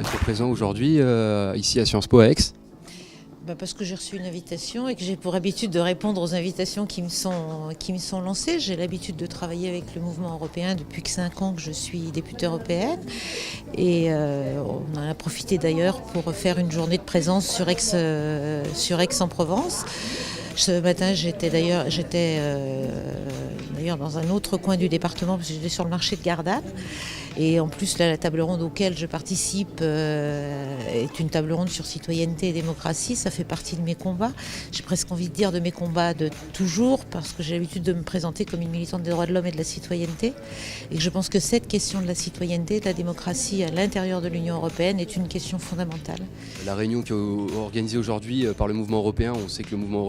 d'être présent aujourd'hui ici à Sciences Po à Aix? Parce que j'ai reçu une invitation et que j'ai pour habitude de répondre aux invitations qui me sont lancées. J'ai l'habitude de travailler avec le mouvement européen depuis que 5 ans que je suis députée européenne. Et on en a profité d'ailleurs pour faire une journée de présence sur Aix-en-Provence. Ce matin, j'étais d'ailleurs dans un autre coin du département parce que j'étais sur le marché de Gardanne. Et en plus, là, la table ronde auquel je participe est une table ronde sur citoyenneté et démocratie. Ça fait partie de mes combats. J'ai presque envie de dire de mes combats de toujours, parce que j'ai l'habitude de me présenter comme une militante des droits de l'homme et de la citoyenneté. Et que je pense que cette question de la citoyenneté, de la démocratie à l'intérieur de l'Union européenne est une question fondamentale. La réunion qui est organisée aujourd'hui par le mouvement européen, on sait que le mouvement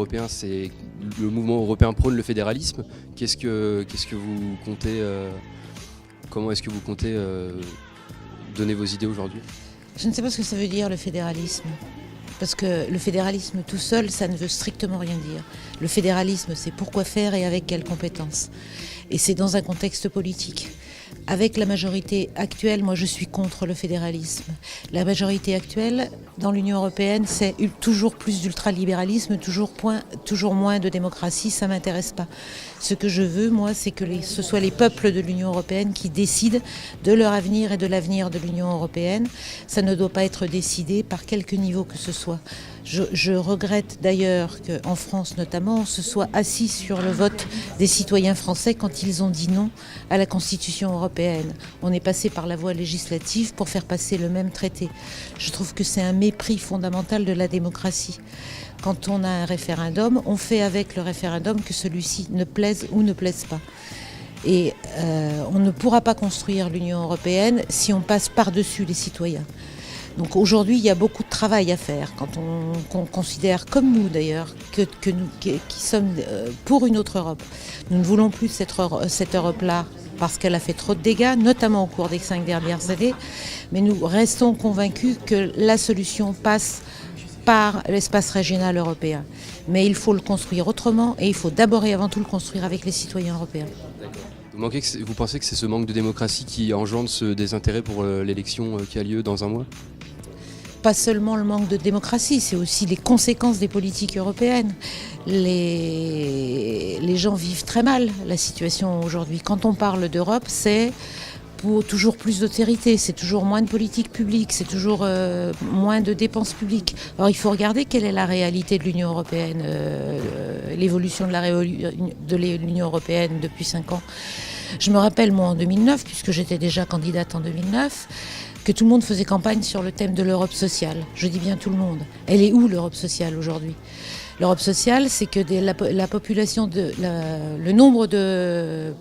européen prône le fédéralisme. Qu'est-ce que vous comptez Comment est-ce que vous comptez donner vos idées aujourd'hui? Je ne sais pas ce que ça veut dire le fédéralisme. Parce que le fédéralisme tout seul, ça ne veut strictement rien dire. Le fédéralisme, c'est pourquoi faire et avec quelles compétences. Et c'est dans un contexte politique. Avec la majorité actuelle, moi je suis contre le fédéralisme. La majorité actuelle dans l'Union européenne, c'est toujours plus d'ultralibéralisme, toujours moins de démocratie, ça ne m'intéresse pas. Ce que je veux, moi, c'est que ce soit les peuples de l'Union européenne qui décident de leur avenir et de l'avenir de l'Union européenne. Ça ne doit pas être décidé par quelque niveau que ce soit. Je regrette d'ailleurs qu'en France notamment, on se soit assis sur le vote des citoyens français quand ils ont dit non à la Constitution européenne. On est passé par la voie législative pour faire passer le même traité. Je trouve que c'est un mépris fondamental de la démocratie. Quand on a un référendum, on fait avec le référendum que celui-ci ne plaise ou ne plaise pas. Et on ne pourra pas construire l'Union européenne si on passe par-dessus les citoyens. Donc aujourd'hui, il y a beaucoup de travail à faire quand on considère, comme nous d'ailleurs, que nous qui sommes pour une autre Europe. Nous ne voulons plus cette Europe-là parce qu'elle a fait trop de dégâts, notamment au cours des 5 dernières années. Mais nous restons convaincus que la solution passe par l'espace régional européen. Mais il faut le construire autrement et il faut d'abord et avant tout le construire avec les citoyens européens. Vous pensez que c'est ce manque de démocratie qui engendre ce désintérêt pour l'élection qui a lieu dans un mois? Pas seulement le manque de démocratie, c'est aussi les conséquences des politiques européennes. Les gens vivent très mal la situation aujourd'hui. Quand on parle d'Europe, c'est pour toujours plus d'austérité, c'est toujours moins de politique publique, c'est toujours moins de dépenses publiques. Alors il faut regarder quelle est la réalité de l'Union européenne, l'évolution de l'Union européenne depuis 5 ans. Je me rappelle, moi, en 2009, puisque j'étais déjà candidate en 2009, que tout le monde faisait campagne sur le thème de l'Europe sociale. Je dis bien tout le monde. Elle est où l'Europe sociale aujourd'hui ? L'Europe sociale, c'est que la population, le nombre de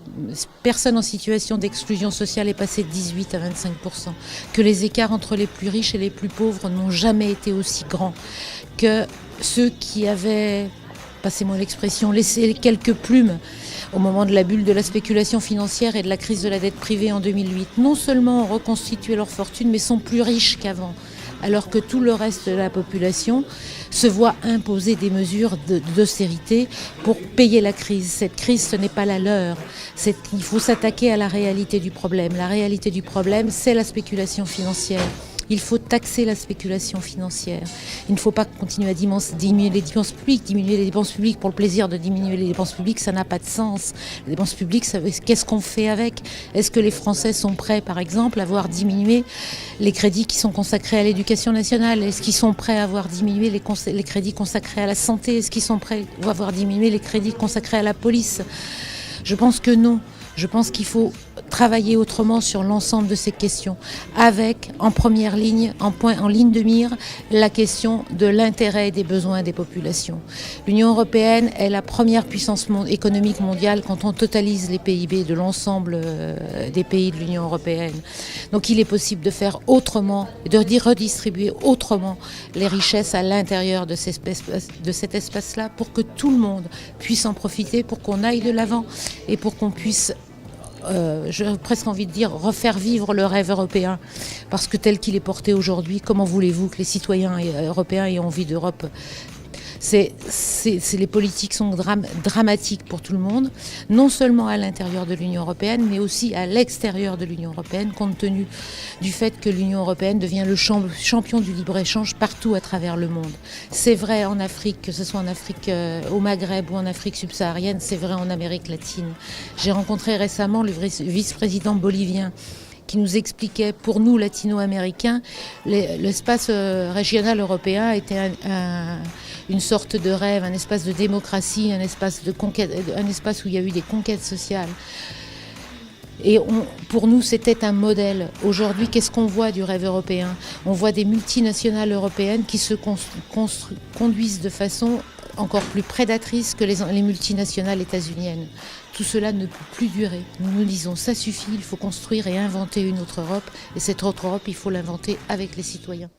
personnes en situation d'exclusion sociale est passé de 18 à 25%. Que les écarts entre les plus riches et les plus pauvres n'ont jamais été aussi grands. Que ceux qui avaient, passez-moi l'expression, laissé quelques plumes au moment de la bulle de la spéculation financière et de la crise de la dette privée en 2008, non seulement ont reconstitué leur fortune, mais sont plus riches qu'avant. Alors que tout le reste de la population se voit imposer des mesures d'austérité pour payer la crise. Cette crise, ce n'est pas la leur. Il faut s'attaquer à la réalité du problème. La réalité du problème, c'est la spéculation financière. Il faut taxer la spéculation financière. Il ne faut pas continuer à diminuer les dépenses publiques. Diminuer les dépenses publiques pour le plaisir de diminuer les dépenses publiques, ça n'a pas de sens. Les dépenses publiques, qu'est-ce qu'on fait avec ? Est-ce que les Français sont prêts, par exemple, à voir diminuer les crédits qui sont consacrés à l'éducation nationale ? Est-ce qu'ils sont prêts à voir diminuer les crédits consacrés à la santé ? Est-ce qu'ils sont prêts à voir diminuer les crédits consacrés à la police ? Je pense que non. Je pense qu'il faut travailler autrement sur l'ensemble de ces questions, avec en première ligne, en ligne de mire, la question de l'intérêt et des besoins des populations. L'Union européenne est la première puissance économique mondiale quand on totalise les PIB de l'ensemble des pays de l'Union européenne. Donc il est possible de faire autrement, de redistribuer autrement les richesses à l'intérieur de cet espace-là pour que tout le monde puisse en profiter, pour qu'on aille de l'avant et pour qu'on puisse j'ai presque envie de dire refaire vivre le rêve européen, parce que tel qu'il est porté aujourd'hui, comment voulez-vous que les citoyens européens aient envie d'Europe ? Les politiques sont dramatiques pour tout le monde, non seulement à l'intérieur de l'Union européenne, mais aussi à l'extérieur de l'Union européenne, compte tenu du fait que l'Union européenne devient le champion du libre-échange partout à travers le monde. C'est vrai en Afrique, que ce soit en Afrique, au Maghreb ou en Afrique subsaharienne, c'est vrai en Amérique latine. J'ai rencontré récemment le vice-président bolivien qui nous expliquait, pour nous latino-américains, l'espace régional européen était une sorte de rêve, un espace de démocratie, un espace de conquête, un espace où il y a eu des conquêtes sociales. Et pour nous, c'était un modèle. Aujourd'hui, qu'est-ce qu'on voit du rêve européen ? On voit des multinationales européennes qui se conduisent de façon encore plus prédatrice que les multinationales états-uniennes. Tout cela ne peut plus durer. Nous nous disons, ça suffit, il faut construire et inventer une autre Europe. Et cette autre Europe, il faut l'inventer avec les citoyens.